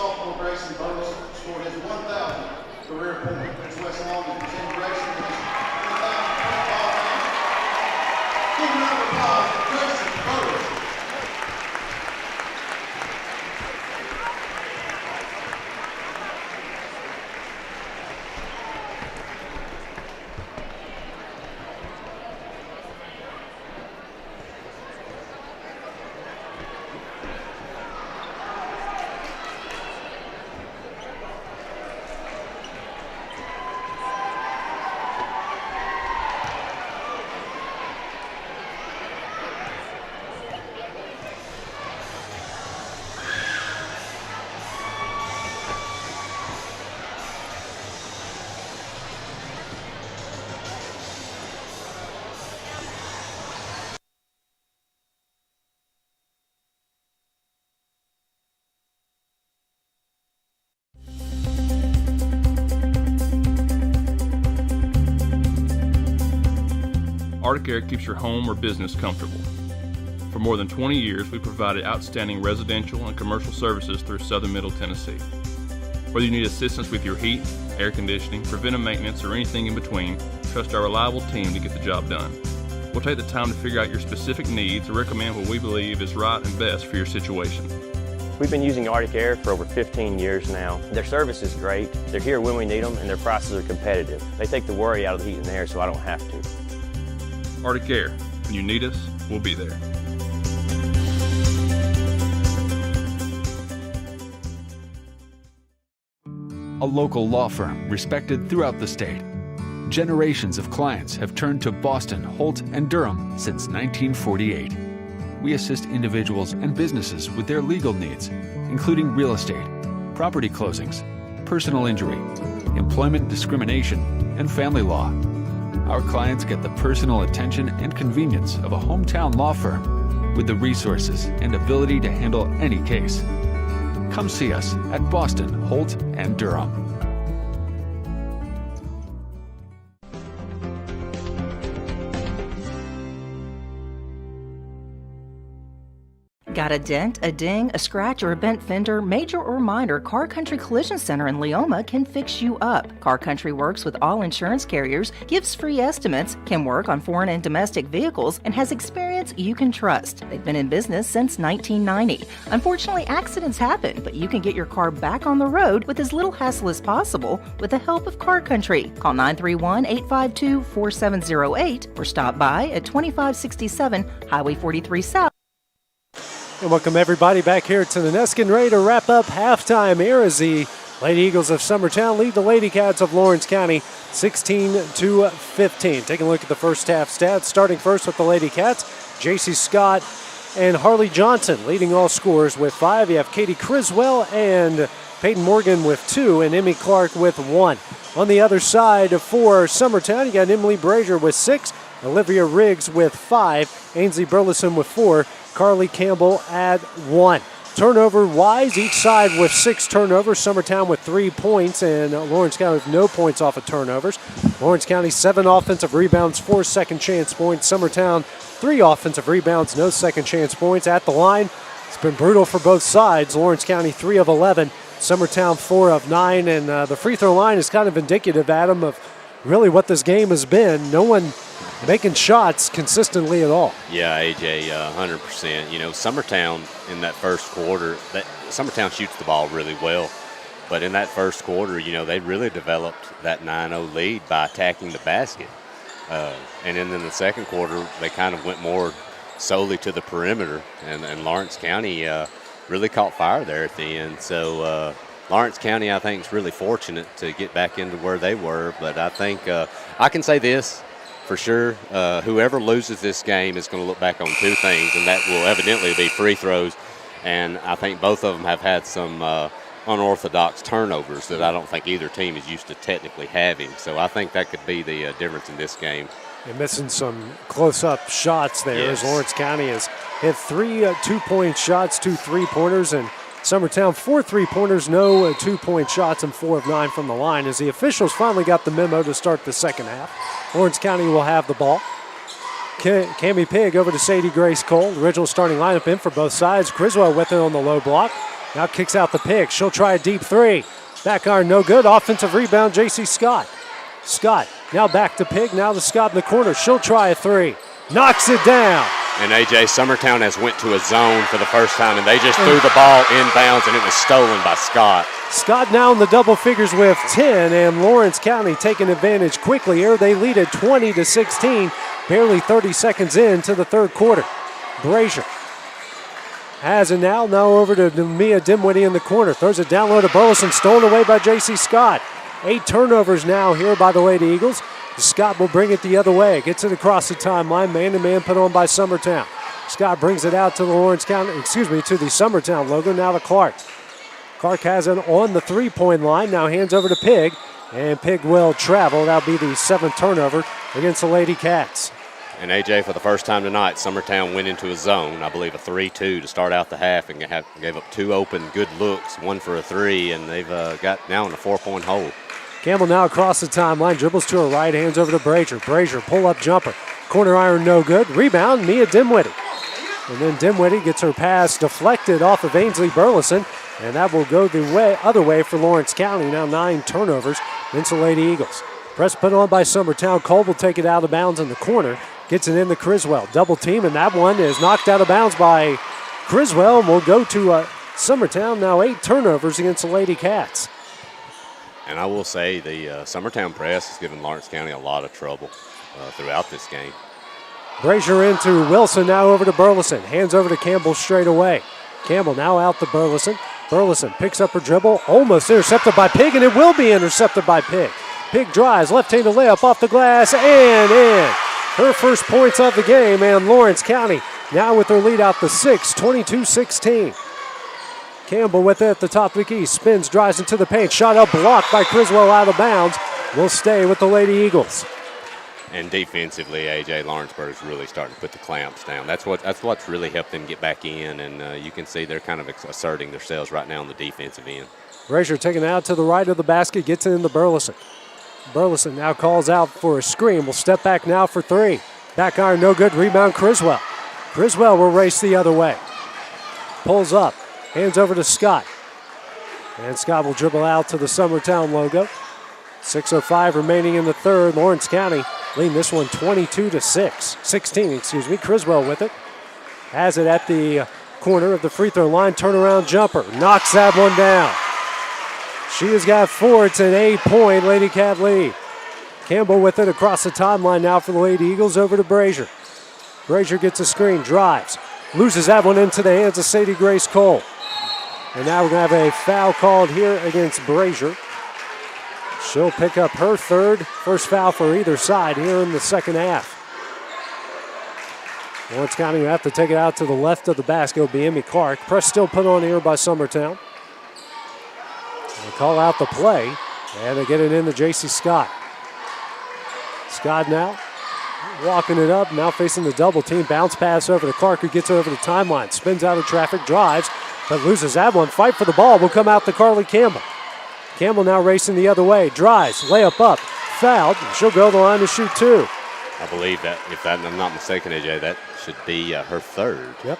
sophomore Grayson Burles scored his 1,000th career point. Coach Wes Long and Tim Grayson with his 1,000 point ball game. Give a round of applause for Grayson Burles. Arctic Air keeps your home or business comfortable. For more than 20 years, we provided outstanding residential and commercial services through southern Middle Tennessee. Whether you need assistance with your heat, air conditioning, preventive maintenance, or anything in between, trust our reliable team to get the job done. We'll take the time to figure out your specific needs and recommend what we believe is right and best for your situation. We've been using Arctic Air for over 15 years now. Their service is great, they're here when we need them, and their prices are competitive. They take the worry out of the heat and air so I don't have to. Arctic Air. When you need us, we'll be there. A local law firm respected throughout the state. Generations of clients have turned to Boston, Holt, and Durham since 1948. We assist individuals and businesses with their legal needs, including real estate, property closings, personal injury, employment discrimination, and family law. Our clients get the personal attention and convenience of a hometown law firm with the resources and ability to handle any case. Come see us at Boston, Holt, and Durham. Got a dent, a ding, a scratch, or a bent fender? Major or minor, Car Country Collision Center in Leoma can fix you up. Car Country works with all insurance carriers, gives free estimates, can work on foreign and domestic vehicles, and has experience you can trust. They've been in business since 1990. Unfortunately, accidents happen, but you can get your car back on the road with as little hassle as possible with the help of Car Country. Call 931-852-4708 or stop by at 2567 Highway 43 South. And welcome everybody back here to the Nest, getting ready to wrap up halftime here as the Lady Eagles of Summertown lead the Lady Cats of Lawrence County 16-15. Taking a look at the first half stats, starting first with the Lady Cats, J.C. Scott and Harley Johnson leading all scorers with 5. You have Katie Criswell and Peyton Morgan with 2 and Emmy Clark with 1. On the other side for Summertown, you got Emily Brazier with 6, Olivia Riggs with 5, Ainsley Burleson with 4, Carly Campbell at 1. Turnover-wise, each side with 6 turnovers. Summertown with 3 points, and Lawrence County with no points off of turnovers. Lawrence County 7 offensive rebounds, 4 second chance points. Summertown 3 offensive rebounds, no second chance points. At the line, it's been brutal for both sides. Lawrence County 3 of 11, Summertown 4 of 9, and the free throw line is kind of indicative, Adam, of really what this game has been. No one making shots consistently at all. Yeah, AJ, 100%. You know, Summertown in that first quarter, Summertown shoots the ball really well. But in that first quarter, you know, they really developed that 9-0 lead by attacking the basket. And then in the second quarter, they kind of went more solely to the perimeter. And Lawrence County really caught fire there at the end. So Lawrence County, I think, is really fortunate to get back into where they were. But I think I can say this for sure. Whoever loses this game is going to look back on 2 things, and that will evidently be free throws. And I think both of them have had some unorthodox turnovers that I don't think either team is used to technically having. So I think that could be the difference in this game. You're missing some close-up shots there, yes, as Lawrence County has hit 3 2-point shots, 2 3-pointers, and Summertown 4 3-pointers, no 2-point shots, and 4 of 9 from the line as the officials finally got the memo to start the second half. Lawrence County will have the ball. Cammie Pigg over to Sadie Grace Cole. The original starting lineup in for both sides. Criswell with it on the low block. Now kicks out the pick. She'll try a deep three. Back iron, no good. Offensive rebound, J.C. Scott. Scott now back to Pig. Now to Scott in the corner. She'll try a three. Knocks it down. And A.J., Summertown has went to a zone for the first time, and they just threw the ball inbounds, and it was stolen by Scott. Scott now in the double figures with 10, and Lawrence County taking advantage quickly here. They lead at 20-16, barely 30 seconds into the third quarter. Brazier has it now over to Mia Dimwitty in the corner. Throws it down low to Burleson, stolen away by J.C. Scott. 8 turnovers now here by the Lady Eagles. Scott will bring it the other way. Gets it across the timeline. Man-to-man put on by Summertown. Scott brings it out to the to the Summertown logo. Now to Clark. Clark has it on the three-point line. Now hands over to Pig. And Pig will travel. That'll be the 7th turnover against the Lady Cats. And A.J., for the first time tonight, Summertown went into a zone, I believe a 3-2 to start out the half, and gave up 2 open good looks, 1 for a 3, and they've got now in a 4-point hole. Campbell now across the timeline, dribbles to her right, hands over to Brazier. Brazier, pull-up jumper. Corner iron, no good. Rebound, Mia Dimwitty. And then Dimwitty gets her pass deflected off of Ainsley Burleson, and that will go the other way for Lawrence County. Now 9 turnovers against the Lady Eagles. Press put on by Summertown. Cole will take it out of bounds in the corner. Gets it into Criswell. Double team, and that one is knocked out of bounds by Criswell, and will go to Summertown. Now 8 turnovers against the Lady Cats. And I will say the Summertown press has given Lawrence County a lot of trouble throughout this game. Brazier into Wilson, now over to Burleson. Hands over to Campbell straight away. Campbell now out to Burleson. Burleson picks up her dribble, almost intercepted by Pig, and it will be intercepted by Pig. Pig drives, left-handed layup off the glass, and in. Her first points of the game, and Lawrence County now with their lead out to 6, 22-16. Campbell with it at the top of the key, spins, drives into the paint, shot up, blocked by Criswell out of bounds. Will stay with the Lady Eagles. And defensively, A.J., Lawrenceburg is really starting to put the clamps down. That's what's really helped them get back in, and you can see they're kind of asserting themselves right now on the defensive end. Brazier taking it out to the right of the basket, gets it into Burleson. Burleson now calls out for a screen. Will step back now for 3. Back iron, no good. Rebound, Criswell. Criswell will race the other way. Pulls up. Hands over to Scott. And Scott will dribble out to the Summertown logo. 6:05 remaining in the third. Lawrence County leading this one 16. Criswell with it. Has it at the corner of the free throw line. Turnaround jumper. Knocks that one down. She has got 4. It's an 8-point Lady Cat lead. Campbell with it across the timeline now for the Lady Eagles, over to Brazier. Brazier gets a screen, drives. Loses that one into the hands of Sadie Grace Cole. And now we're going to have a foul called here against Brazier. She'll pick up her first foul for either side here in the second half. Lawrence County will have to take it out to the left of the basket. It'll be Emmy Clark. Press still put on here by Summertown. They call out the play, and they get it into J.C. Scott. Scott now walking it up, now facing the double team. Bounce pass over to Clark, who gets it over the timeline. Spins out of traffic, drives, but loses that one. Fight for the ball will come out to Carly Campbell. Campbell now racing the other way. Drives, layup up, fouled. She'll go to the line to shoot 2. I believe that, if I'm not mistaken, AJ, that should be her third. Yep.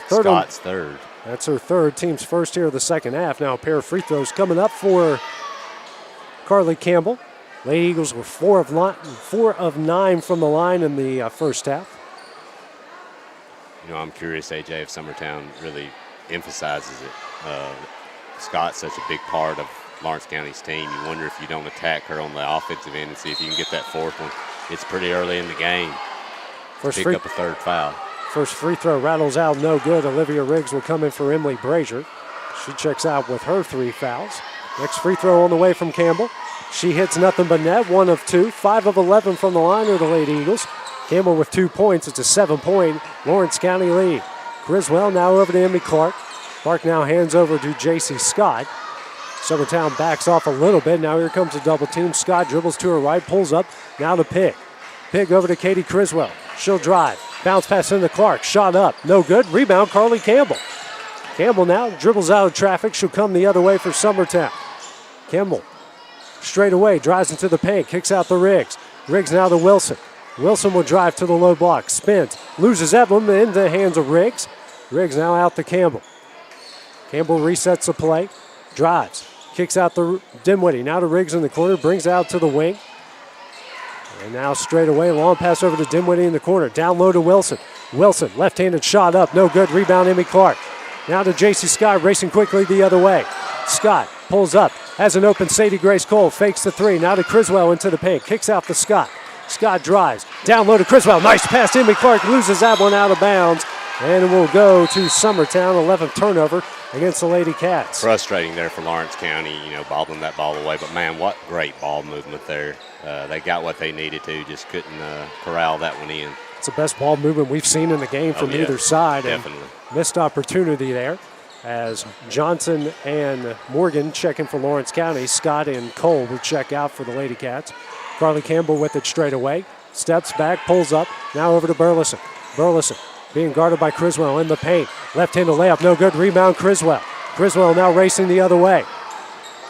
Scott's third. That's her third, team's first here of the second half. Now a pair of free throws coming up for Carly Campbell. Lady Eagles were 4 of 9 from the line in the first half. You know, I'm curious, AJ, if Summertown really emphasizes it. Scott's such a big part of Lawrence County's team. You wonder if you don't attack her on the offensive end and see if you can get that 4th one. It's pretty early in the game. Pick up a 3rd foul. First free throw rattles out, no good. Olivia Riggs will come in for Emily Brazier. She checks out with her 3 fouls. Next free throw on the way from Campbell. She hits nothing but net, 1 of 2. 5 of 11 from the line are the Lady Eagles. Campbell with 2 points. It's a 7-point Lawrence County lead. Criswell now over to Emmy Clark. Clark now hands over to J.C. Scott. Summertown backs off a little bit. Now here comes a double team. Scott dribbles to her right, pulls up. Now to Pig. Pig over to Katie Criswell. She'll drive. Bounce pass into Clark. Shot up. No good. Rebound, Carly Campbell. Campbell now dribbles out of traffic. She'll come the other way for Summertown. Campbell straight away drives into the paint. Kicks out the Riggs. Riggs now to Wilson. Wilson will drive to the low block. Spins. Loses that one into the hands of Riggs. Riggs now out to Campbell. Campbell resets the play, drives, kicks out the Dinwiddie. Now to Riggs in the corner, brings it out to the wing. And now straight away, long pass over to Dinwiddie in the corner. Down low to Wilson. Wilson, left-handed shot up, no good. Rebound, Emmy Clark. Now to J.C. Scott, racing quickly the other way. Scott pulls up, has an open Sadie Grace Cole, fakes the three. Now to Criswell into the paint, kicks out to Scott. Scott drives, down low to Criswell. Nice pass, Emmy Clark loses that one out of bounds. And it will go to Summertown, 11th turnover against the Lady Cats. Frustrating there for Lawrence County, bobbling that ball away. But, man, what great ball movement there. They got what they needed to, just couldn't corral that one in. It's the best ball movement we've seen in the game from either side. Definitely. And missed opportunity there as Johnson and Morgan check in for Lawrence County. Scott and Cole will check out for the Lady Cats. Carly Campbell with it straight away. Steps back, pulls up. Now over to Burleson. Burleson being guarded by Criswell in the paint. Left-handed layup, no good. Rebound, Criswell. Criswell now racing the other way.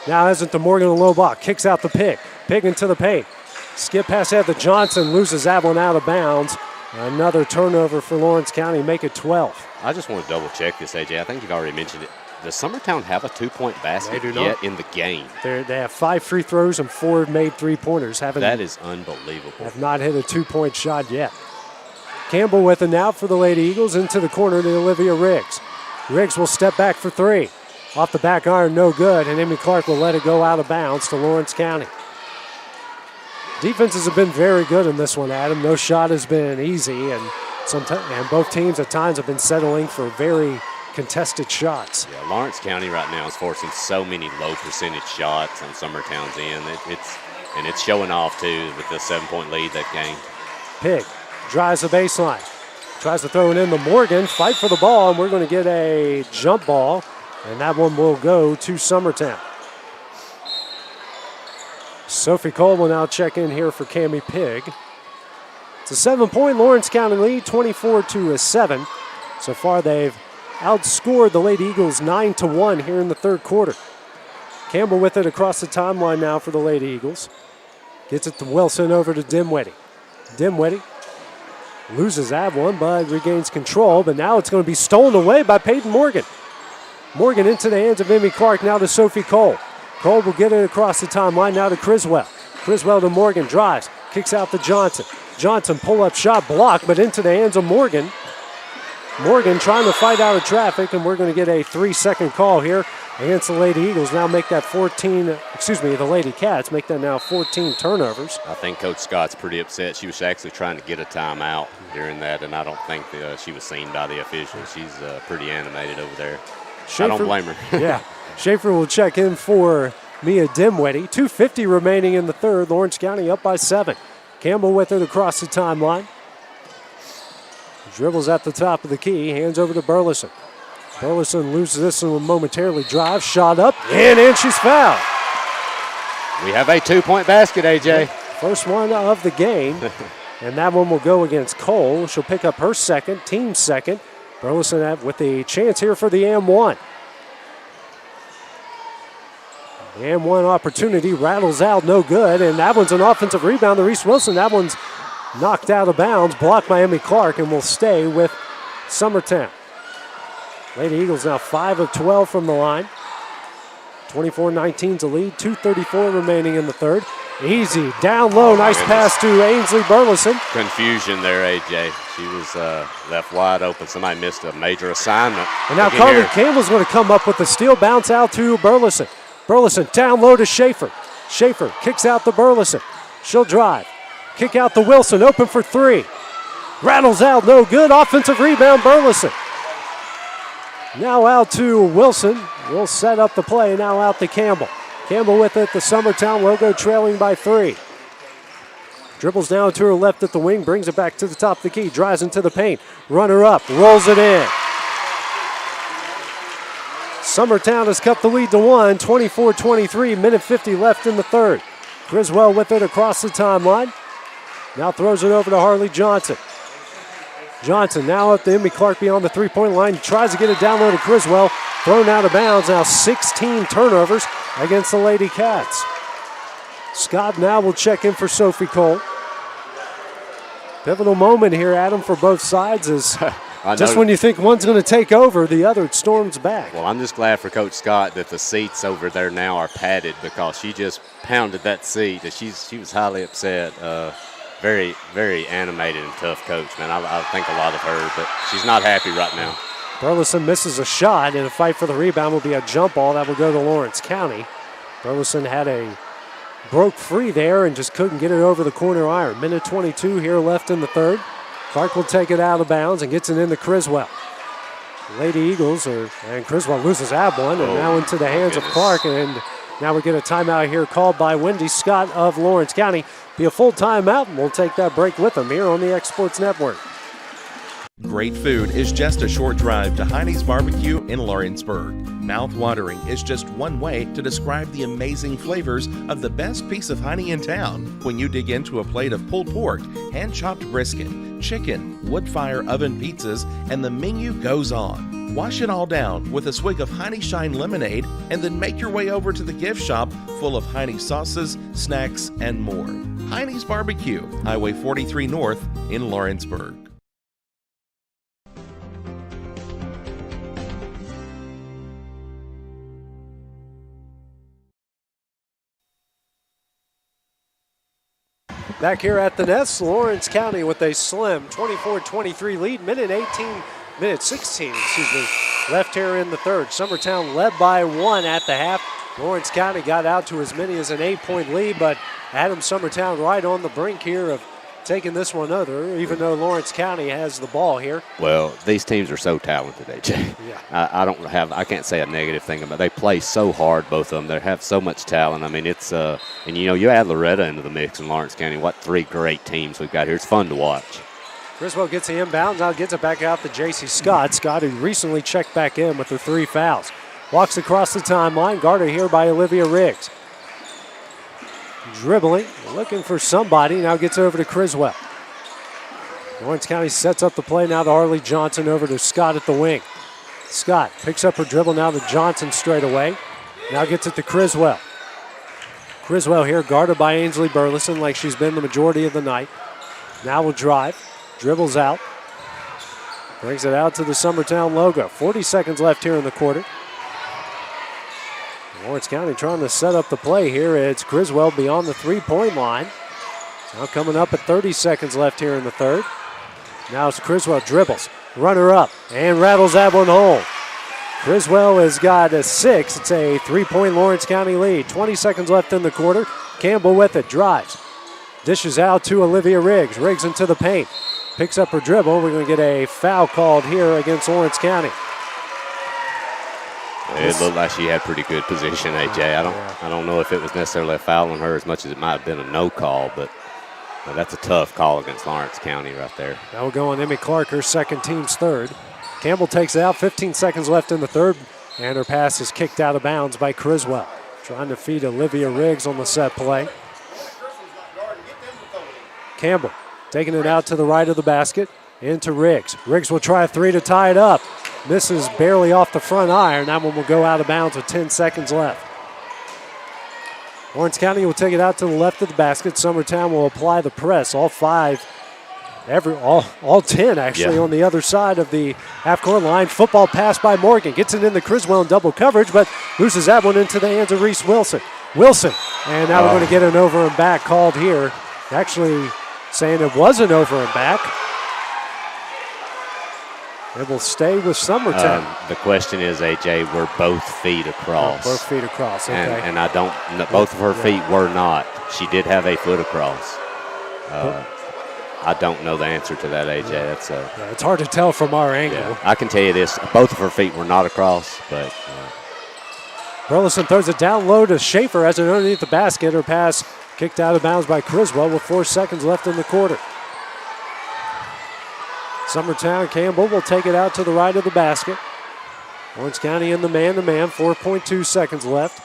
Now has it to Morgan, a low block. Kicks out the Pig. Pig into the paint. Skip pass ahead to Johnson. Loses that one out of bounds. Another turnover for Lawrence County. Make it 12. I just want to double-check this, AJ. I think you've already mentioned it. Does Summertown have a two-point basket yet in the game? They have 5 free throws and 4 made three-pointers. That is unbelievable. Have not hit a two-point shot yet. Campbell with it now for the Lady Eagles into the corner to Olivia Riggs. Riggs will step back for three. Off the back iron, no good, and Emmy Clark will let it go out of bounds to Lawrence County. Defenses have been very good in this one, Adam. No shot has been easy, and both teams at times have been settling for very contested shots. Yeah, Lawrence County right now is forcing so many low percentage shots on Summertown's end. It's showing off too with the 7-point lead they've gained. Pig drives the baseline, tries to throw it in to Morgan, fight for the ball, and we're going to get a jump ball, and that one will go to Summertown. Sophie Cole will now check in here for Cammie Pig. It's a 7-point Lawrence County lead, 24-7. So far they've outscored the Lady Eagles 9-1 here in the third quarter. Campbell with it across the timeline now for the Lady Eagles. Gets it to Wilson over to Dinwiddie. Dinwiddie loses that one, but regains control. But now it's going to be stolen away by Peyton Morgan. Morgan into the hands of Emmy Clark, now to Sophie Cole. Cole will get it across the timeline, now to Criswell. Criswell to Morgan, drives, kicks out to Johnson. Johnson pull-up shot blocked, but into the hands of Morgan. Morgan trying to fight out of traffic, and we're going to get a 3-second call here against the Lady Eagles. Now make that the Lady Cats make that now 14 turnovers. I think Coach Scott's pretty upset. She was actually trying to get a timeout during that, and I don't think she was seen by the officials. She's pretty animated over there. Schaefer, I don't blame her. Yeah. Schaefer will check in for Mia Dinwiddie. 2:50 remaining in the third. Lawrence County up by 7. Campbell with it across the timeline. Dribbles at the top of the key. Hands over to Burleson. Burleson loses this one momentarily. Drives, shot up, and she's fouled. We have a 2-point basket, AJ. First one of the game. And that one will go against Cole. She'll pick up her second, team second. Burleson with a chance here for the M1. The M1 opportunity rattles out, no good, and that one's an offensive rebound to Reese Wilson. That one's knocked out of bounds, blocked by Emmy Clark, and will stay with Summertown. Lady Eagles now 5 of 12 from the line. 24-19's the lead, 2:34 remaining in the third. Easy, down low, nice pass to Ainsley Burleson. Confusion there, AJ. She was left wide open. Somebody missed a major assignment. And now Carly Campbell's going to come up with the steal, bounce out to Burleson. Burleson down low to Schaefer. Schaefer kicks out to Burleson. She'll drive. Kick out to Wilson, open for three. Rattles out, no good. Offensive rebound, Burleson. Now out to Wilson. We'll set up the play. Now out to Campbell. Campbell with it. The Summertown logo trailing by 3. Dribbles down to her left at the wing. Brings it back to the top of the key. Drives into the paint. Runner up. Rolls it in. Summertown has cut the lead to 1. 24-23. Minute 50 left in the third. Criswell with it across the timeline. Now throws it over to Harley Johnson. Johnson now up to Emmy Clark beyond the three-point line. Tries to get it down low to Criswell. Thrown out of bounds. Now 16 turnovers against the Lady Cats. Scott now will check in for Sophie Cole. Pivotal moment here, Adam, for both sides as Just when you think one's going to take over, the other storms back. Well, I'm just glad for Coach Scott that the seats over there now are padded, because she just pounded that seat. She was highly upset. Very, very animated and tough coach, man. I think a lot of her, but she's not happy right now. Burleson misses a shot, and a fight for the rebound will be a jump ball that will go to Lawrence County. Burleson broke free there and just couldn't get it over the corner iron. Minute 22 here left in the third. Clark will take it out of bounds and gets it into Criswell. Lady Eagles, and Criswell loses that one, and now into the hands of Clark, and now we get a timeout here called by Wendy Scott of Lawrence County. Be a full timeout, and we'll take that break with them here on the X Sports Network. Great food is just a short drive to Heine's Barbecue in Lawrenceburg. Mouth-watering is just one way to describe the amazing flavors of the best piece of Heine in town. When you dig into a plate of pulled pork, hand-chopped brisket, chicken, wood-fire oven pizzas, and the menu goes on. Wash it all down with a swig of Heine Shine lemonade, and then make your way over to the gift shop full of Heine sauces, snacks, and more. Heine's Barbecue, Highway 43 North in Lawrenceburg. Back here at the Nest, Lawrence County with a slim 24-23 lead. Minute 16, left here in the third. Summertown led by 1 at the half. Lawrence County got out to as many as an 8-point lead, but Adams Summertown right on the brink here of taking this one over, even though Lawrence County has the ball here. Well, these teams are so talented, AJ. Yeah. I can't say a negative thing about it. They play so hard, both of them. They have so much talent. I mean, it's and you add Loretta into the mix in Lawrence County. What 3 great teams we've got here. It's fun to watch. Criswell gets the inbound, now gets it back out to J.C. Scott. Scott, who recently checked back in with the 3 fouls. Walks across the timeline, guarded here by Olivia Riggs. Dribbling, looking for somebody, now gets over to Criswell. Lawrence County sets up the play now to Harley Johnson, over to Scott at the wing. Scott picks up her dribble now to Johnson straight away. Now gets it to Criswell. Criswell here guarded by Ainsley Burleson like she's been the majority of the night. Now will drive, dribbles out, brings it out to the Summertown logo. 40 seconds left here in the quarter. Lawrence County trying to set up the play here. It's Criswell beyond the 3-point line. Now coming up at 30 seconds left here in the third. Now it's Criswell dribbles, runner up, and rattles that one home. Criswell has got a 6. It's a 3-point Lawrence County lead. 20 seconds left in the quarter. Campbell with it, drives. Dishes out to Olivia Riggs. Riggs into the paint. Picks up her dribble. We're going to get a foul called here against Lawrence County. It looked like she had pretty good position, AJ. I don't know if it was necessarily a foul on her as much as it might have been a no call, but that's a tough call against Lawrence County right there. That will go on Emmy Clark, her second team's third. Campbell takes it out, 15 seconds left in the third, and her pass is kicked out of bounds by Criswell. Trying to feed Olivia Riggs on the set play. Campbell taking it out to the right of the basket, into Riggs. Riggs will try a 3 to tie it up. Misses barely off the front iron. That one will go out of bounds with 10 seconds left. Lawrence County will take it out to the left of the basket. Summertown will apply the press. All 10 actually on the other side of the half-court line. Football pass by Morgan. Gets it into Criswell in double coverage, but loses that one into the hands of Reese Wilson. And now we're going to get an over and back called here. Actually saying it was an over and back. It will stay with Summertown. The question is, AJ, were both feet across? Both feet across, okay. And I don't, both of her feet were not. She did have a foot across. I don't know the answer to that, AJ. It's hard to tell from our angle. Yeah, I can tell you this, both of her feet were not across, but. Burleson throws it down low to Schaefer as it underneath the basket. Her pass kicked out of bounds by Criswell with 4 seconds left in the quarter. Summertown, Campbell will take it out to the right of the basket. Lawrence County in the man-to-man, 4.2 seconds left.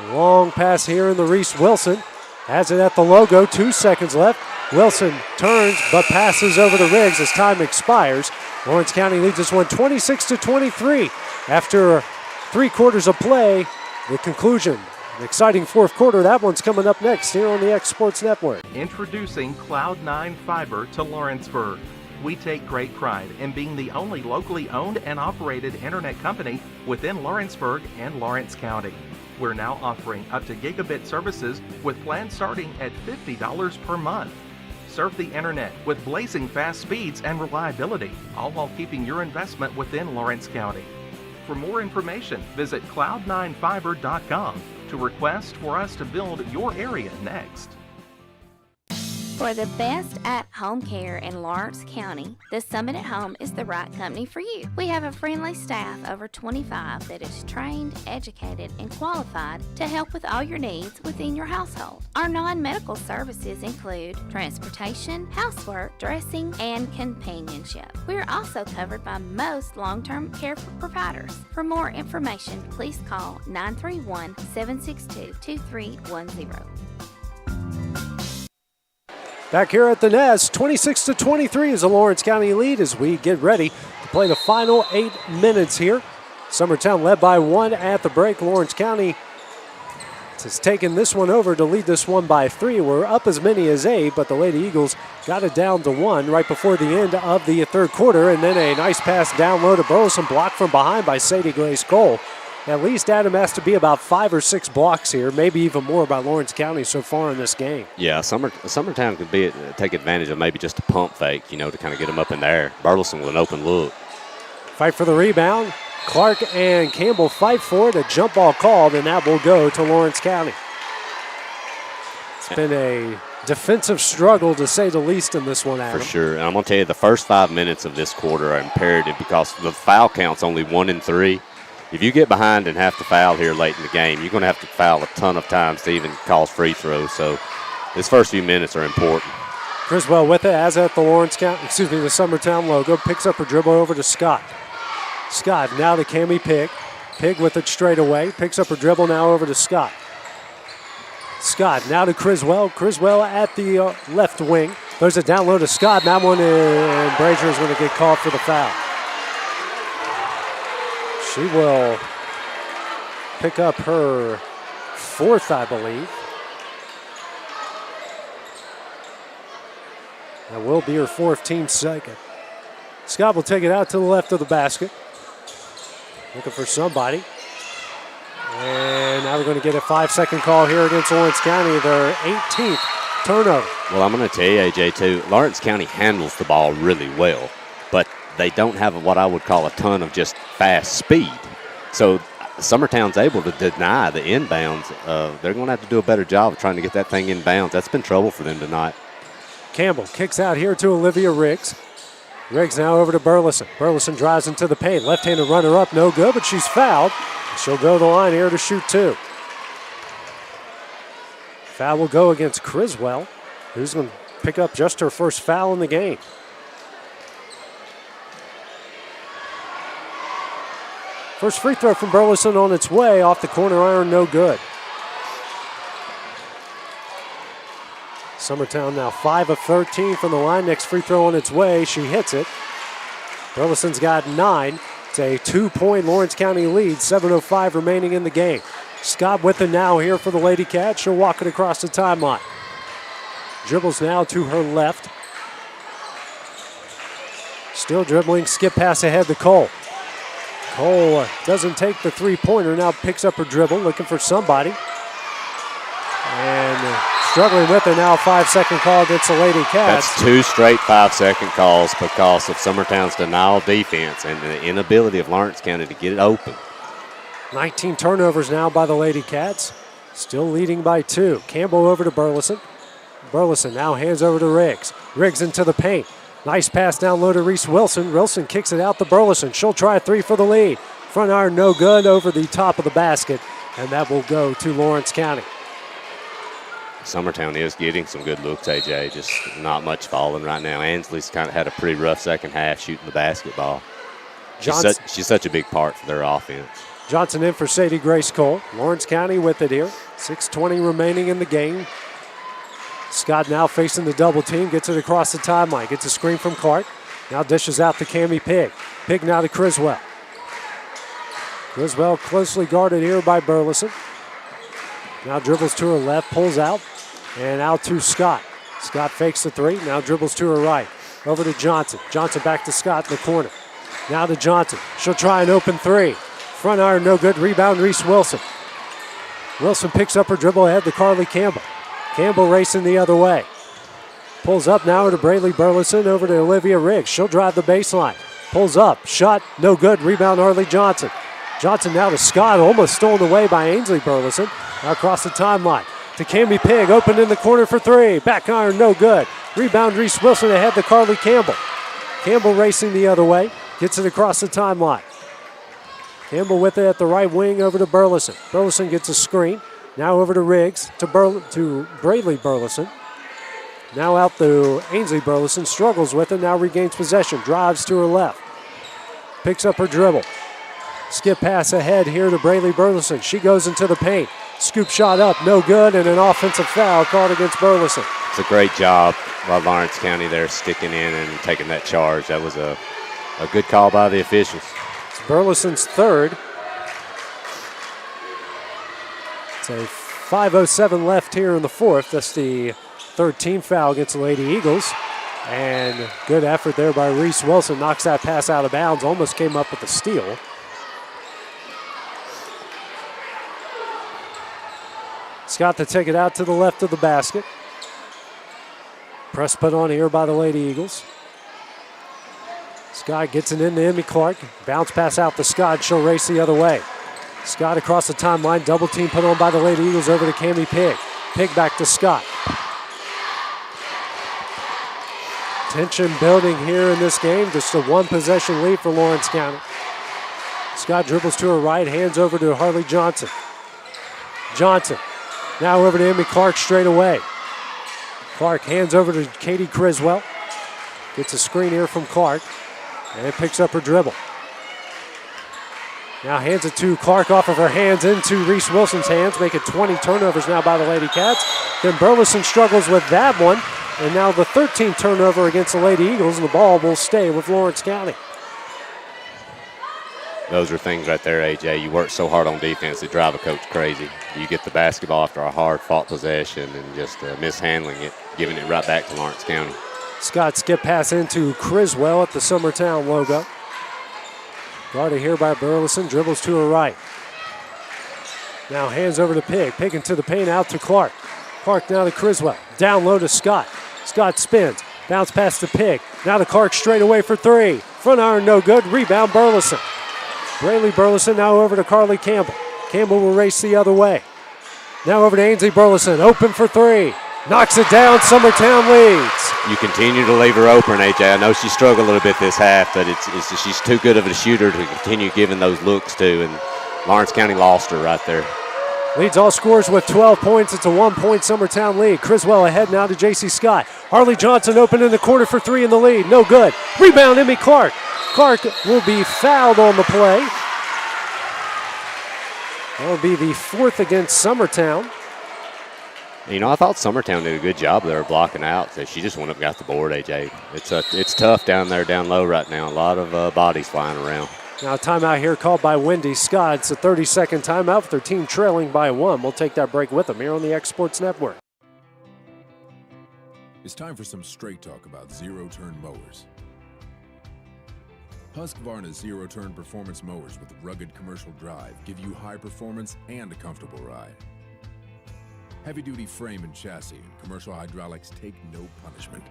A long pass here in the Reese Wilson. Has it at the logo, 2 seconds left. Wilson turns but passes over to Riggs as time expires. Lawrence County leads this one 26-23. After 3 quarters of play, the conclusion. An exciting fourth quarter. That one's coming up next here on the X Sports Network. Introducing Cloud9 Fiber to Lawrenceburg. We take great pride in being the only locally owned and operated internet company within Lawrenceburg and Lawrence County. We're now offering up to gigabit services with plans starting at $50 per month. Surf the internet with blazing fast speeds and reliability, all while keeping your investment within Lawrence County. For more information, visit cloud9fiber.com to request for us to build your area next. For the best at-home care in Lawrence County, the Summit at Home is the right company for you. We have a friendly staff over 25 that is trained, educated, and qualified to help with all your needs within your household. Our non-medical services include transportation, housework, dressing, and companionship. We are also covered by most long-term care providers. For more information, please call 931-762-2310. Back here at the Nest, 26-23 is the Lawrence County lead as we get ready to play the final 8 minutes here. Summertown led by 1 at the break. Lawrence County has taken this one over to lead this one by 3. We're up as many as 8, but the Lady Eagles got it down to 1 right before the end of the third quarter, and then a nice pass down low to Burleson, blocked from behind by Sadie Glaze Cole. At least Adam has to be about 5 or 6 blocks here, maybe even more by Lawrence County so far in this game. Yeah, Summertown could take advantage of maybe just a pump fake, to kind of get them up in there. Burleson with an open look. Fight for the rebound. Clark and Campbell fight for it. A jump ball called, and that will go to Lawrence County. It's been a defensive struggle, to say the least, in this one, Adam. For sure. And I'm going to tell you, the first 5 minutes of this quarter are imperative because the foul count's only 1 and 3. If you get behind and have to foul here late in the game, you're going to have to foul a ton of times to even cause free throws. So this first few minutes are important. Criswell with it, as at the the Summertown logo, picks up her dribble over to Scott. Scott now to Cammie Pig. Pig with it straight away, picks up her dribble now over to Scott. Scott now to Criswell. Criswell at the left wing. There's a down low to Scott. That one, and Brazier is going to get called for the foul. She will pick up her 4th, I believe. That will be her 14th second. Scott will take it out to the left of the basket. Looking for somebody. And now we're going to get a 5-second call here against Lawrence County, their 18th turnover. Well, I'm going to tell you, AJ, too, Lawrence County handles the ball really well, but they don't have what I would call a ton of just fast speed. So Summertown's able to deny the inbounds. They're going to have to do a better job of trying to get that thing inbounds. That's been trouble for them tonight. Campbell kicks out here to Olivia Riggs. Riggs now over to Burleson. Burleson drives into the paint. Left-handed runner up, no good, but she's fouled. She'll go to the line here to shoot 2. Foul will go against Criswell, who's going to pick up just her first foul in the game. First free throw from Burleson on its way, off the corner iron, no good. Summertown now 5 of 13 from the line. Next free throw on its way, she hits it. Burleson's got 9. It's a 2-point Lawrence County lead, 7:05 remaining in the game. Scott with it now here for the Lady Cats. She'll walk it across the timeline. Dribbles now to her left. Still dribbling, skip pass ahead to Cole. Cole doesn't take the 3-pointer, now picks up her dribble, looking for somebody. And struggling with it now, 5-second call against the Lady Cats. That's 2 straight 5-second calls because of Summertown's denial defense and the inability of Lawrence County to get it open. 19 turnovers now by the Lady Cats, still leading by 2. Campbell over to Burleson. Burleson now hands over to Riggs. Riggs into the paint. Nice pass down low to Reese Wilson. Wilson kicks it out to Burleson. She'll try a 3 for the lead. Front iron no good, over the top of the basket, and that will go to Lawrence County. Summertown is getting some good looks, AJ, just not much falling right now. Ansley's kind of had a pretty rough second half shooting the basketball. She's such a big part for their offense. Johnson in for Sadie Grace Cole. Lawrence County with it here. 6:20 remaining in the game. Scott now facing the double team, gets it across the timeline, gets a screen from Clark. Now dishes out to Cammie Pig. Pig now to Criswell. Criswell closely guarded here by Burleson. Now dribbles to her left, pulls out, and out to Scott. Scott fakes the 3, now dribbles to her right. Over to Johnson. Johnson back to Scott in the corner. Now to Johnson. She'll try an open three. Front iron, no good. Rebound, Reese Wilson. Wilson picks up her dribble ahead to Carly Campbell. Campbell racing the other way. Pulls up now to Braylee Burleson, over to Olivia Riggs. She'll drive the baseline. Pulls up, shot, no good. Rebound, Harley Johnson. Johnson now to Scott, almost stolen away by Ainsley Burleson. Now across the timeline to Cami Pig, open in the corner for three. Back iron, no good. Rebound, Reese Wilson ahead to Carly Campbell. Campbell racing the other way, gets it across the timeline. Campbell with it at the right wing, over to Burleson. Burleson gets a screen. Now over to Riggs, to Braylee Burleson. Now out to Ainsley Burleson, struggles with it, now regains possession, drives to her left. Picks up her dribble. Skip pass ahead here to Braylee Burleson. She goes into the paint. Scoop shot up, no good, and an offensive foul called against Burleson. It's a great job by Lawrence County there, sticking in and taking that charge. That was a good call by the officials. It's Burleson's third. It's a 5:07 left here in the fourth. That's the third team foul against the Lady Eagles. And good effort there by Reese Wilson. Knocks that pass out of bounds. Almost came up with a steal. Scott to take it out to the left of the basket. Press put on here by the Lady Eagles. Scott gets it into Emmy Clark. Bounce pass out to Scott. She'll race the other way. Scott across the timeline. Double team put on by the Lady Eagles over to Cami Pig. Pig back to Scott. Tension building here in this game. Just a one possession lead for Lawrence County. Scott dribbles to her right. Hands over to Harley Johnson. Johnson. Now over to Emmy Clark straight away. Clark hands over to Katie Criswell. Gets a screen here from Clark. And picks up her dribble. Now hands it to Clark off of her hands into Reese Wilson's hands. Make it 20 turnovers now by the Lady Cats. Then Burleson struggles with that one. And now the 13th turnover against the Lady Eagles. And the ball will stay with Lawrence County. Those are things right there, AJ. You work so hard on defense, they drive a coach crazy. You get the basketball after a hard-fought possession and just mishandling it, giving it right back to Lawrence County. Scott skip pass into Criswell at the Summertown logo. Guarded here by Burleson, dribbles to her right. Now hands over to Pig. Pig into the paint, out to Clark. Clark now to Criswell. Down low to Scott. Scott spins. Bounce pass to Pig. Now to Clark straight away for three. Front iron no good. Rebound Burleson. Braylee Burleson now over to Carly Campbell. Campbell will race the other way. Now over to Ainsley Burleson. Open for three. Knocks it down. Summertown leads. You continue to leave her open, AJ. I know she struggled a little bit this half, but she's too good of a shooter to continue giving those looks to, and Lawrence County lost her right there. Leads all scorers with 12 points. It's a 1-point Summertown lead. Criswell ahead now to J.C. Scott. Harley Johnson open in the corner for three in the lead. No good. Rebound, Emmy Clark. Clark will be fouled on the play. That'll be the fourth against Summertown. You know, I thought Summertown did a good job there blocking out. So she just went up and got the board, AJ. It's tough down there, down low right now. A lot of bodies flying around. Now timeout here called by Wendy Scott. It's a 30-second timeout with their team trailing by one. We'll take that break with them here on the X Sports Network. It's time for some straight talk about zero-turn mowers. Husqvarna's zero-turn performance mowers with rugged commercial drive give you high performance and a comfortable ride. Heavy-duty frame and chassis and commercial hydraulics take no punishment.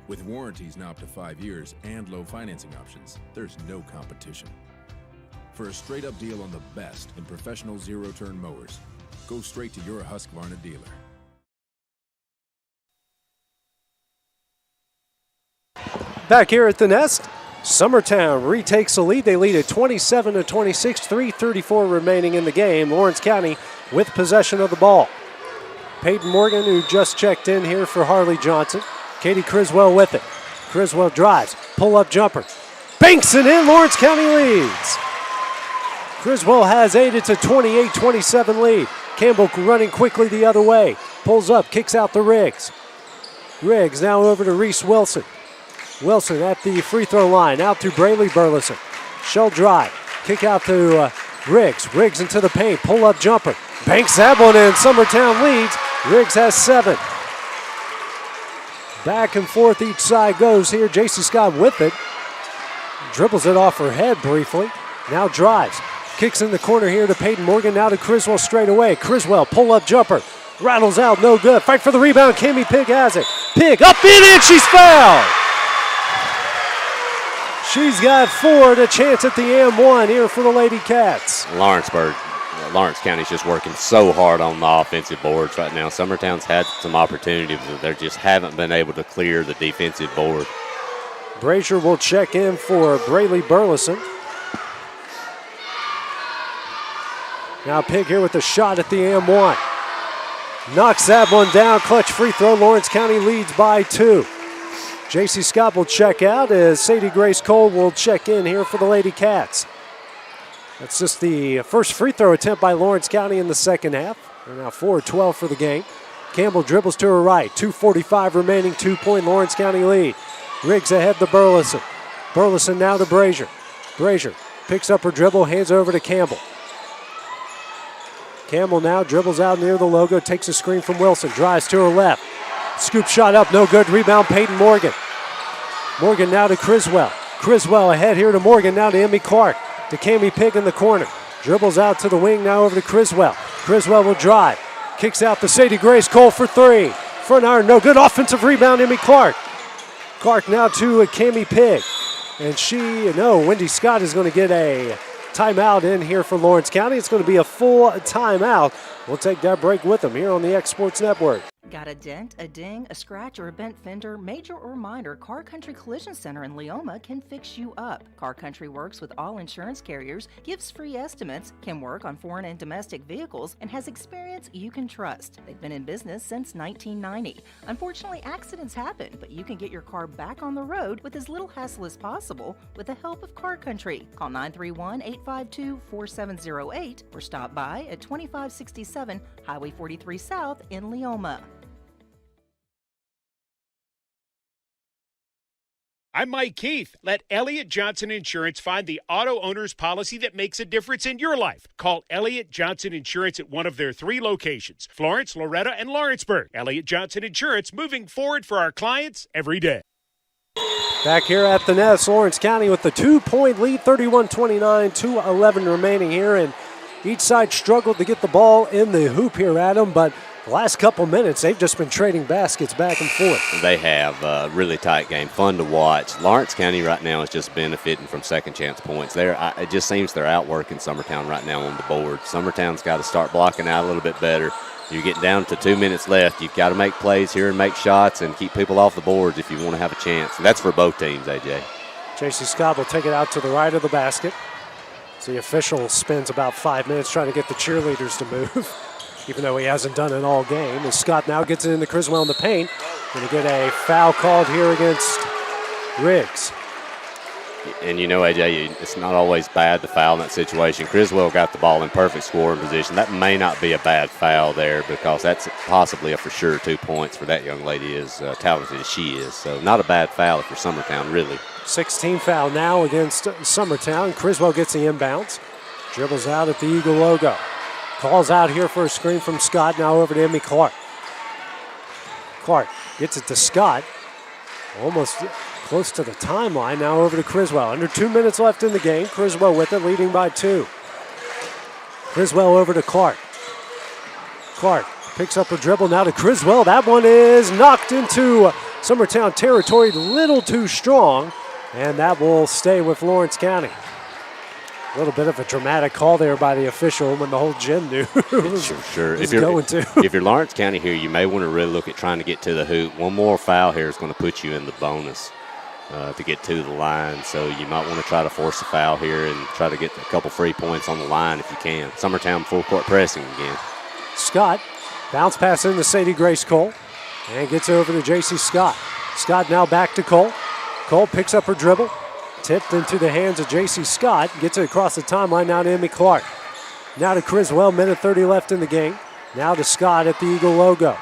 With warranties now up to 5 years and low financing options, there's no competition. For a straight-up deal on the best in professional zero-turn mowers, go straight to your Husqvarna dealer. Back here at the Nest, Summertown retakes the lead. They lead at 27-26, 3:34 remaining in the game. Lawrence County with possession of the ball. Peyton Morgan, who just checked in here for Harley Johnson. Katie Criswell with it. Criswell drives, pull-up jumper. Banks it in, Lawrence County leads. Criswell has 8, it's a 28-27 lead. Campbell running quickly the other way. Pulls up, kicks out to Riggs. Riggs now over to Reese Wilson. Wilson at the free throw line, out to Braylee Burleson. She'll drive, kick out to Riggs. Riggs into the paint, pull-up jumper. Banks that one in, Summertown leads. Riggs has 7. Back and forth each side goes here. J.C. Scott with it. Dribbles it off her head briefly. Now drives. Kicks in the corner here to Peyton Morgan. Now to Criswell straight away. Criswell, pull-up jumper. Rattles out, no good. Fight for the rebound. Cami Pig has it. Pig up in it. She's fouled. She's got 4 to chance at the M1 here for the Lady Cats. Lawrence County's just working so hard on the offensive boards right now. Summertown's had some opportunities, but they just haven't been able to clear the defensive board. Brazier will check in for Braylee Burleson. Now Pig here with the shot at the M1. Knocks that one down. Clutch free throw. Lawrence County leads by 2. J.C. Scott will check out as Sadie Grace Cole will check in here for the Lady Cats. That's just the first free throw attempt by Lawrence County in the second half. They're now 4-12 for the game. Campbell dribbles to her right. 2:45 remaining, 2-point Lawrence County lead. Riggs ahead to Burleson. Burleson now to Brazier. Brazier picks up her dribble, hands over to Campbell. Campbell now dribbles out near the logo, takes a screen from Wilson, drives to her left. Scoop shot up, no good. Rebound, Peyton Morgan. Morgan now to Criswell. Criswell ahead here to Morgan, now to Emmy Clark. To Cami Pig in the corner. Dribbles out to the wing, now over to Criswell. Criswell will drive. Kicks out to Sadie Grace Cole for 3. Front iron, no good. Offensive rebound, Emmy Clark. Clark now to Cami Pig. And Wendy Scott is going to get a timeout in here for Lawrence County. It's going to be a full timeout. We'll take that break with them here on the X Sports Network. Got a dent, a ding, a scratch, or a bent fender? Major or minor, Car Country Collision Center in Leoma can fix you up. Car Country works with all insurance carriers, gives free estimates, can work on foreign and domestic vehicles, and has experience you can trust. They've been in business since 1990. Unfortunately, accidents happen, but you can get your car back on the road with as little hassle as possible with the help of Car Country. Call 931-852-4708 or stop by at 2567 Highway 43 South in Leoma. I'm Mike Keith. Let Elliott Johnson Insurance find the auto owner's policy that makes a difference in your life. Call Elliott Johnson Insurance at one of their 3 locations, Florence, Loretta, and Lawrenceburg. Elliott Johnson Insurance, moving forward for our clients every day. Back here at the Nest, Lawrence County with the 2-point lead, 31-29, 2:11 remaining here, and each side struggled to get the ball in the hoop here, Adam, but the last couple minutes, they've just been trading baskets back and forth. They have a really tight game, fun to watch. Lawrence County right now is just benefiting from second chance points. It just seems they're outworking Summertown right now on the board. Summertown's got to start blocking out a little bit better. You're getting down to 2 minutes left. You've got to make plays here and make shots and keep people off the boards if you want to have a chance. And that's for both teams, AJ. J.C. Scott will take it out to the right of the basket. So the official spends about 5 minutes trying to get the cheerleaders to move, even though he hasn't done it all game. As Scott now gets it into Criswell in the paint. Going to get a foul called here against Riggs. And AJ, it's not always bad to foul in that situation. Criswell got the ball in perfect scoring position. That may not be a bad foul there because that's possibly a for sure 2 points for that young lady, as talented as she is. So not a bad foul for Summertown, really. 16 foul now against Summertown. Criswell gets the inbounds. Dribbles out at the Eagle logo. Calls out here for a screen from Scott. Now over to Emmy Clark. Clark gets it to Scott. Almost close to the timeline. Now over to Criswell. Under 2 minutes left in the game. Criswell with it, leading by 2. Criswell over to Clark. Clark picks up her dribble now to Criswell. That one is knocked into Summertown territory. Little too strong. And that will stay with Lawrence County. A little bit of a dramatic call there by the official when the whole gym knew Sure. If you're Lawrence County here, you may want to really look at trying to get to the hoop. One more foul here is going to put you in the bonus to get to the line. So you might want to try to force a foul here and try to get a couple free points on the line if you can. Summertown full court pressing again. Scott, bounce pass into Sadie Grace Cole and gets over to J.C. Scott. Scott now back to Cole. Cole picks up her dribble. Tipped into the hands of J.C. Scott. Gets it across the timeline now to Emmy Clark. Now to Criswell, minute 30 left in the game. Now to Scott at the Eagle logo.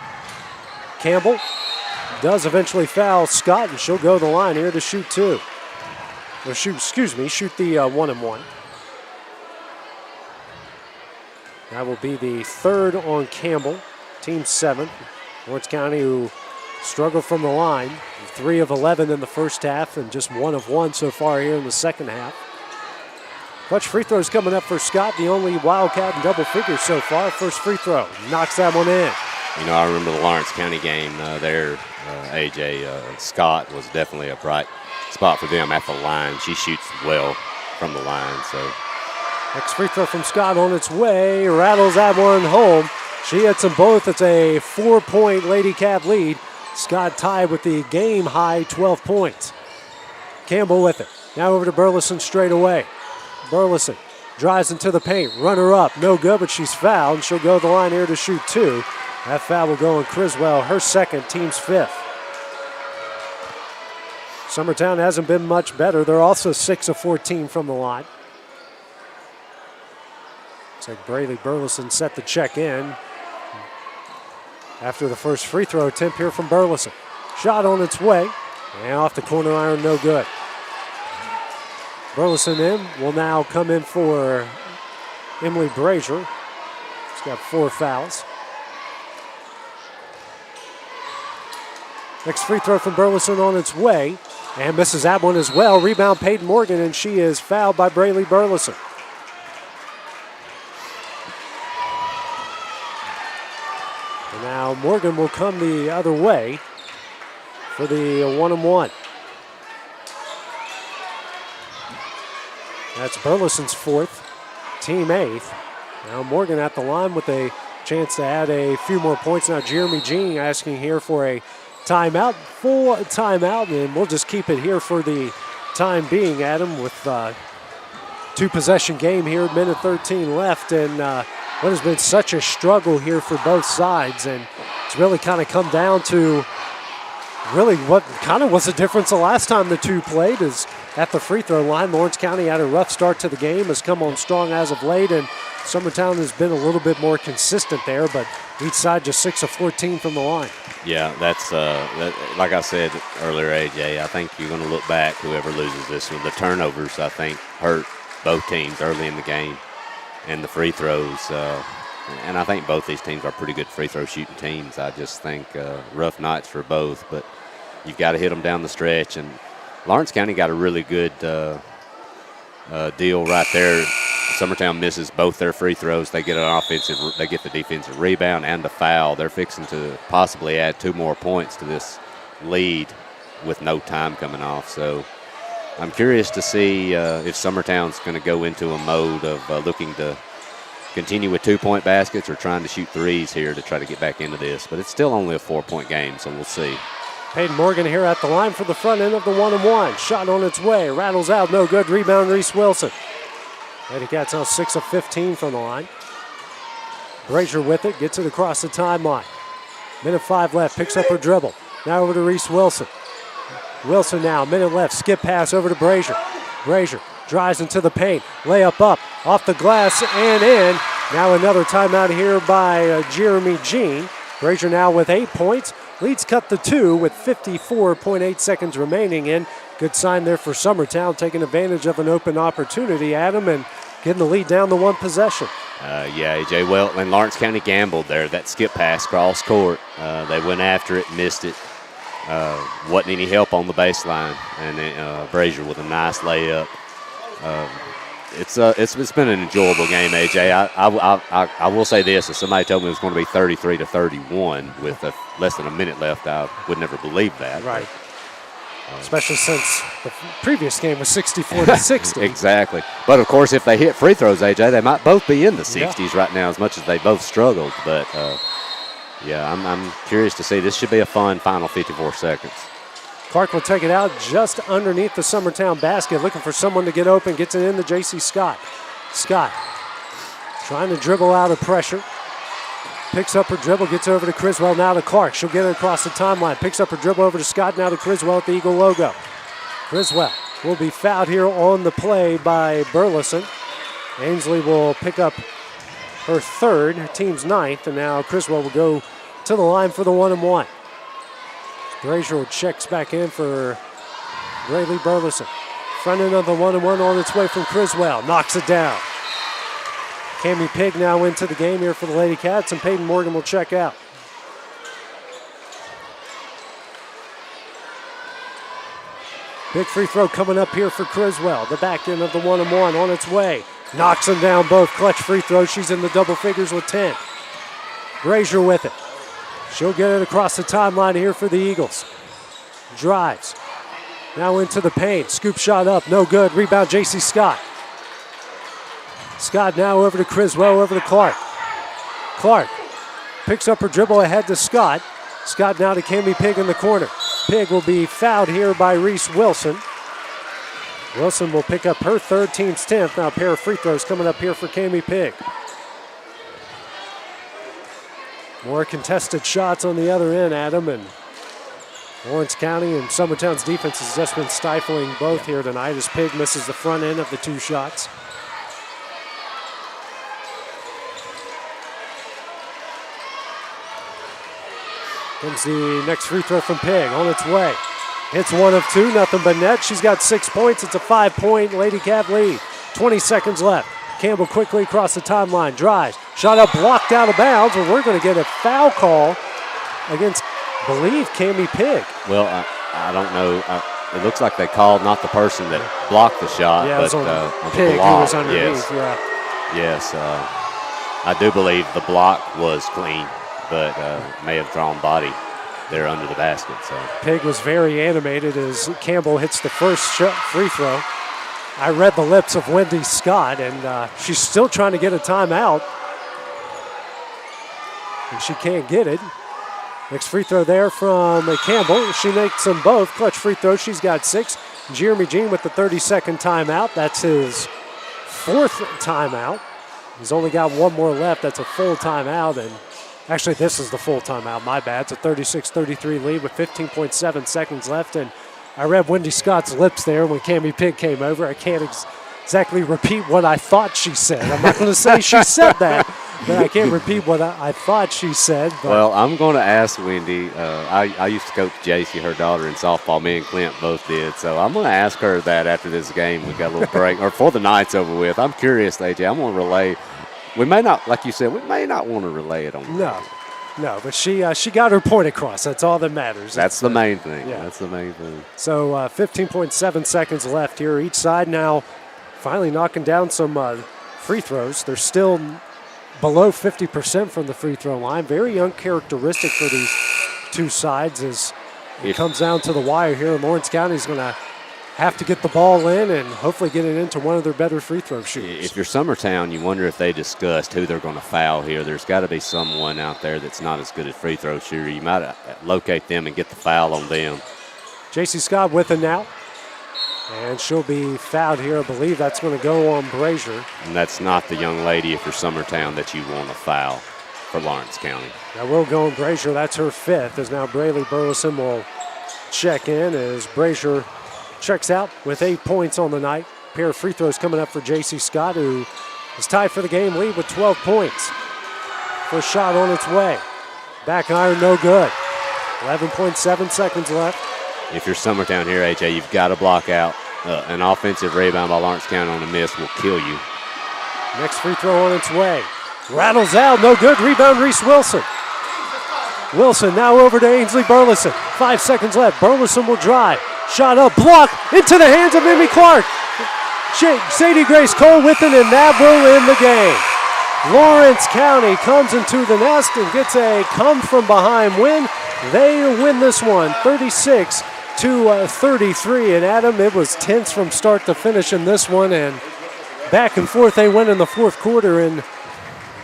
Campbell does eventually foul Scott, and she'll go to the line here to shoot 2. Or shoot the 1-and-1. That will be the third on Campbell, team 7. Lawrence County, who struggled from the line. 3 of 11 in the first half and just 1 of 1 so far here in the second half. Clutch free throws coming up for Scott, the only Wildcat in double figures so far. First free throw, knocks that one in. You know, I remember the Lawrence County game there, AJ. Scott was definitely a bright spot for them at the line. She shoots well from the line. So next free throw from Scott on its way, rattles that one home. She hits them both. It's a 4-point Lady Cat lead. Scott tied with the game high 12 points. Campbell with it. Now over to Burleson straight away. Burleson drives into the paint. Runner up. No good, but she's fouled. She'll go to the line here to shoot 2. That foul will go on Criswell, her second, team's 5th. Summertown hasn't been much better. They're also 6 of 14 from the line. Looks like Braley Burleson set the check in after the first free throw attempt here from Burleson. Shot on its way, and off the corner iron, no good. Burleson will now come in for Emily Brazier. She's got 4 fouls. Next free throw from Burleson on its way, and misses that one as well. Rebound Peyton Morgan, and she is fouled by Braley Burleson. And now Morgan will come the other way for the 1-and-1. That's Burleson's 4th, team 8th. Now Morgan at the line with a chance to add a few more points. Now Jeremy Jean asking here for a timeout, full timeout, and we'll just keep it here for the time being, Adam, with 2-possession game here, minute 13 left, and what has been such a struggle here for both sides, and it's really kind of come down to really what kind of was the difference the last time the two played is at the free throw line. Lawrence County had a rough start to the game, has come on strong as of late, and Summertown has been a little bit more consistent there, but each side just 6 of 14 from the line. Yeah, that's like I said earlier, AJ, I think you're going to look back, whoever loses this one. The turnovers, I think, hurt both teams early in the game, and the free throws. And I think both these teams are pretty good free throw shooting teams. I just think rough nights for both, but you've got to hit them down the stretch. And Lawrence County got a really good deal right there. Summertown misses both their free throws. They get they get the defensive rebound and the foul. They're fixing to possibly add 2 more points to this lead with no time coming off. So I'm curious to see if Summertown's going to go into a mode of looking to continue with 2-point baskets or trying to shoot threes here to try to get back into this. But it's still only a 4-point game, so we'll see. Peyton Morgan here at the line for the front end of the 1-and-1. Shot on its way, rattles out, no good. Rebound, Reese Wilson. Lady Cats now 6 of 15 from the line. Brazier with it, gets it across the timeline. Minute 5 left, picks up her dribble. Now over to Reese Wilson. Wilson now, minute left, skip pass over to Brazier. Brazier drives into the paint, layup up, off the glass and in. Now another timeout here by Jeremy Jean. Brazier now with 8 points. Leads cut to 2 with 54.8 seconds remaining in. Good sign there for Summertown, taking advantage of an open opportunity, Adam, and getting the lead down to 1 possession. Yeah, AJ, well, and Lawrence County gambled there. That skip pass cross court. They went after it, missed it. Wasn't any help on the baseline, and then, Brazier with a nice layup. It's been an enjoyable game, AJ. I will say this: if somebody told me it was going to be 33-31 with less than a minute left, I would never believe that. Right. Especially since the previous game was 64-60. Exactly. But of course, if they hit free throws, AJ, they might both be in the 60s right now, as much as they both struggled. But yeah, I'm curious to see. This should be a fun final 54 seconds. Clark will take it out just underneath the Summertown basket, looking for someone to get open, gets it into J.C. Scott. Scott trying to dribble out of pressure. Picks up her dribble, gets over to Criswell, now to Clark. She'll get it across the timeline. Picks up her dribble over to Scott, now to Criswell at the Eagle logo. Criswell will be fouled here on the play by Burleson. Ainsley will pick up her 3rd, her team's 9th, and now Criswell will go to the line for the 1-and-1. Brazier checks back in for Braley Burleson. Front end of the 1-and-1 on its way from Criswell. Knocks it down. Cami Pig now into the game here for the Lady Cats, and Peyton Morgan will check out. Big free throw coming up here for Criswell. The back end of the 1-on-1 on its way. Knocks them down both. Clutch free throws. She's in the double figures with 10. Brazier with it. She'll get it across the timeline here for the Eagles. Drives. Now into the paint. Scoop shot up. No good. Rebound J.C. Scott. Scott now over to Criswell, over to Clark. Clark picks up her dribble ahead to Scott. Scott now to Cami Pig in the corner. Pig will be fouled here by Reese Wilson. Wilson will pick up her third, team's 10th. Now a pair of free throws coming up here for Cami Pig. More contested shots on the other end, Adam, and Lawrence County and Summertown's defense has just been stifling both here tonight as Pig misses the front end of the two shots. Comes the next free throw from Pig on its way. Hits one of two, nothing but net. She's got 6 points. It's a 5-point Lady Cav lead. 20 seconds left. Campbell quickly across the timeline, drives. Shot up, blocked out of bounds, but we're going to get a foul call against, I believe, Cami Pig. Well, I don't know. It looks like they called not the person that blocked the shot, but on Pig, the block. who was underneath, Yes, I do believe the block was clean, but may have drawn body there under the basket. So Pig was very animated as Campbell hits the first free throw. I read the lips of Wendy Scott, and she's still trying to get a timeout. And she can't get it. Next free throw there from Campbell. She makes them both. Clutch free throw. She's got 6. Jeremy Jean with the 30-second timeout. That's his 4th timeout. He's only got one more left. That's a full timeout. And actually, this is the full timeout. My bad. It's a 36-33 lead with 15.7 seconds left. And I read Wendy Scott's lips there when Cami Pig came over. I can't exactly repeat what I thought she said. I'm not going to say she said that, but I can't repeat what I thought she said. But. Well, I'm going to ask Wendy. I used to coach JC, her daughter, in softball. Me and Clint both did. So I'm going to ask her that after this game. We got a little break, or before the night's over with. I'm curious, AJ. I'm going to relay. We may not, like you said, we may not want to relay it on the radio. No, but she got her point across. That's all that matters. That's the main thing. Yeah. That's the main thing. So 15.7 seconds left here. Each side now finally knocking down some free throws. They're still below 50% from the free throw line. Very uncharacteristic for these two sides as it comes down to the wire here. And Lawrence County is going to have to get the ball in and hopefully get it into one of their better free throw shooters. If you're Summertown, you wonder if they discussed who they're going to foul here. There's got to be someone out there that's not as good at free throw shooter. You might locate them and get the foul on them. J.C. Scott with it now. And she'll be fouled here. I believe that's going to go on Brazier. And that's not the young lady, if you're Summertown, that you want to foul for Lawrence County. That will go on Brazier. That's her 5th, as now Braylee Burleson will check in as Brazier checks out with 8 points on the night. Pair of free throws coming up for J.C. Scott, who is tied for the game lead with 12 points. First shot on its way. Back iron, no good. 11.7 seconds left. If you're Summertown here, AJ, you've got to block out. An offensive rebound by Lawrence County on a miss will kill you. Next free throw on its way. Rattles out, no good. Rebound, Reese Wilson. Wilson now over to Ainsley Burleson. 5 seconds left. Burleson will drive. Shot up, block, into the hands of Mimi Clark. Sadie Grace Cole with it, and that will end the game. Lawrence County comes into the nest and gets a come-from-behind win. They win this one 36-33. And, Adam, it was tense from start to finish in this one, and back and forth they went in the fourth quarter, and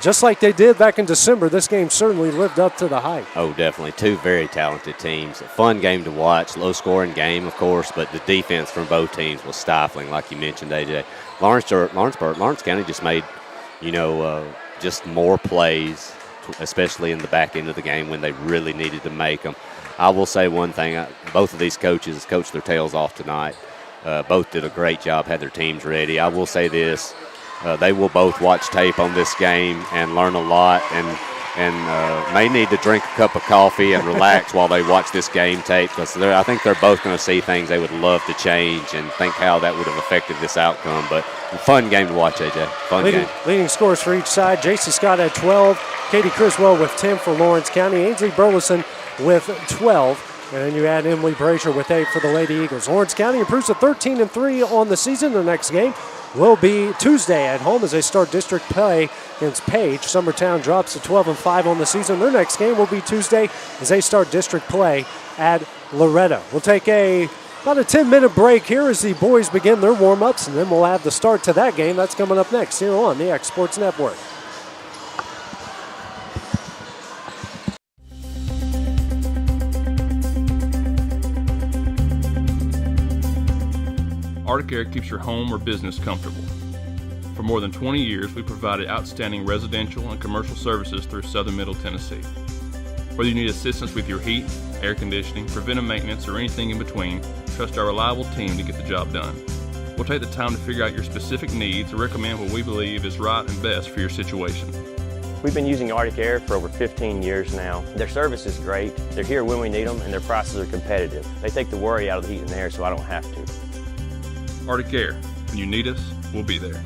just like they did back in December, this game certainly lived up to the hype. Oh, definitely. Two very talented teams. A fun game to watch. Low-scoring game, of course, but the defense from both teams was stifling, like you mentioned, AJ. Lawrence County just made, just more plays, especially in the back end of the game when they really needed to make them. I will say one thing. Both of these coaches coached their tails off tonight. Both did a great job, had their teams ready. I will say this. They will both watch tape on this game and learn a lot and may need to drink a cup of coffee and relax while they watch this game tape, because I think they're both going to see things they would love to change and think how that would have affected this outcome. But fun game to watch, AJ. Fun game. Leading scores for each side. J.C. Scott had 12. Katie Criswell with 10 for Lawrence County. Ainsley Burleson with 12. And then you add Emily Brazier with 8 for the Lady Eagles. Lawrence County improves to 13-3 on the season. The next game will be Tuesday at home as they start district play against Page. Summertown drops to 12-5 on the season. Their next game will be Tuesday as they start district play at Loretto. We'll take about a 10-minute break here as the boys begin their warm-ups, and then we'll have the start to that game. That's coming up next here on the X Sports Network. Arctic Air keeps your home or business comfortable. For more than 20 years, we provided outstanding residential and commercial services through southern Middle Tennessee. Whether you need assistance with your heat, air conditioning, preventive maintenance, or anything in between, trust our reliable team to get the job done. We'll take the time to figure out your specific needs and recommend what we believe is right and best for your situation. We've been using Arctic Air for over 15 years now. Their service is great, they're here when we need them, and their prices are competitive. They take the worry out of the heat and air so I don't have to. Arctic Air, when you need us, we'll be there.